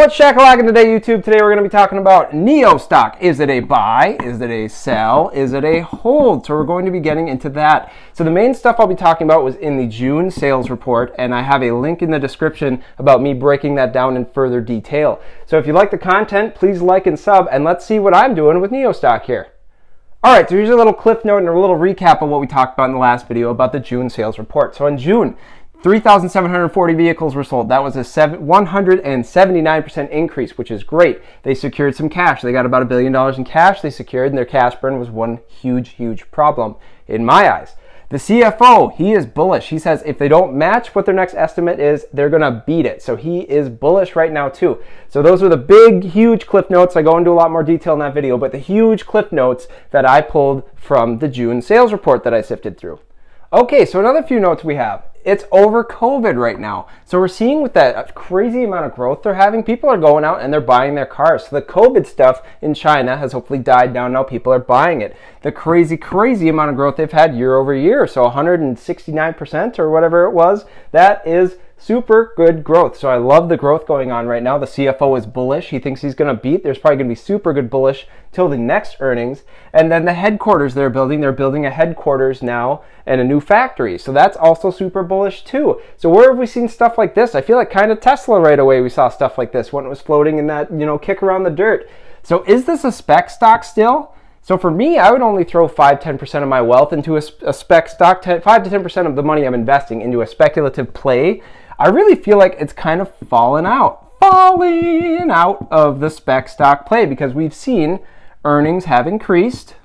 What's shakalacking today, YouTube? Today we're going to be talking about NIO stock. Is it a buy? Is it a sell? Is it a hold? So we're going to be getting into that. So the main stuff I'll be talking about was in the June sales report, and I have a link in the description about me breaking that down in further detail. So if you like the content, please like and sub, and let's see what I'm doing with NIO stock here. All right, so here's a little cliff note and a little recap of what we talked about in the last video about the June sales report. So in June, 3,740 vehicles were sold. That was a 179% increase, which is great. They secured some cash. They got about $1 billion in cash they secured, and their cash burn was one huge problem in my eyes. The CFO, he is bullish. He says if they don't match what their next estimate is, they're going to beat it. So he is bullish right now too. So those are the big, huge cliff notes. I go into a lot more detail in that video, but the huge cliff notes that I pulled from the June sales report that I sifted through. Okay, so another few notes we have. It's over COVID right now. So we're seeing with that crazy amount of growth they're having, people are going out and they're buying their cars. So the COVID stuff in China has hopefully died down. Now people are buying it. The crazy amount of growth they've had year over year. So 169% or whatever it was, that is super good growth. So I love the growth going on right now. The CFO is bullish. He thinks he's going to beat. There's probably going to be super good bullish till the next earnings. And then the headquarters they're building a headquarters now and a new factory. So that's also super bullish too. So where have we seen stuff like this? I feel like kind of Tesla right away we saw stuff like this when it was floating in that, kick around the dirt. So is this a spec stock still? So for me, I would only throw 5-10% of my wealth into a spec stock, 5 to 10% of the money I'm investing into a speculative play. I really feel like it's kind of falling out of the spec stock play because we've seen earnings have increased.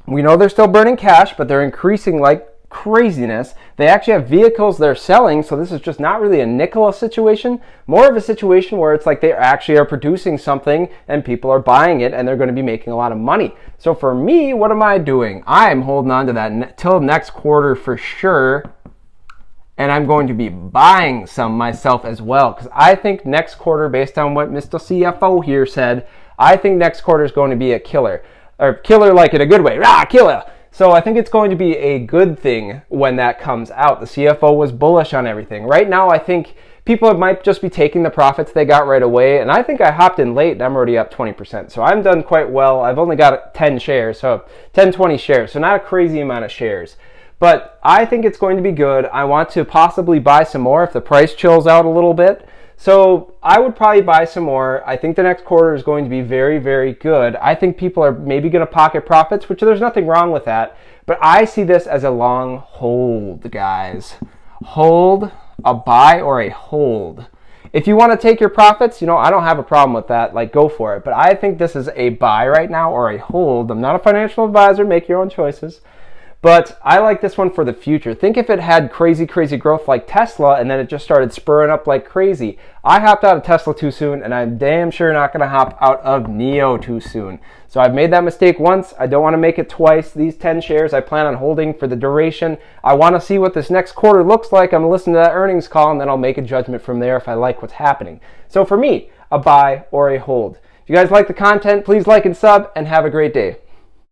We know they're still burning cash, but they're increasing like craziness. They actually have vehicles they're selling, so this is just not really a Nikola situation, more of a situation where it's like they actually are producing something and people are buying it and they're going to be making a lot of money. So for me, what am I doing? I'm holding on to that till next quarter for sure. And I'm going to be buying some myself as well because I think next quarter, based on what Mr. CFO here said, I think next quarter is going to be a killer. Or killer like in a good way. Killer! So I think it's going to be a good thing when that comes out. The CFO was bullish on everything. Right now, I think people might just be taking the profits they got right away. And I think I hopped in late and I'm already up 20%. So I'm done quite well. I've only got 10 shares, so 20 shares. So not a crazy amount of shares. But I think it's going to be good. I want to possibly buy some more if the price chills out a little bit. So I would probably buy some more. I think the next quarter is going to be very good. I think people are maybe going to pocket profits, which there's nothing wrong with that. But I see this as a long hold, guys. Hold, a buy or a hold. If you want to take your profits, I don't have a problem with that. Like, go for it. But I think this is a buy right now or a hold. I'm not a financial advisor. Make your own choices. But I like this one for the future. Think if it had crazy growth like Tesla and then it just started spurring up like crazy. I hopped out of Tesla too soon and I'm damn sure not going to hop out of NIO too soon. So I've made that mistake once. I don't want to make it twice. These 10 shares I plan on holding for the duration. I want to see what this next quarter looks like. I'm going to listen to that earnings call and then I'll make a judgment from there if I like what's happening. So for me, a buy or a hold. If you guys like the content, please like and sub and have a great day.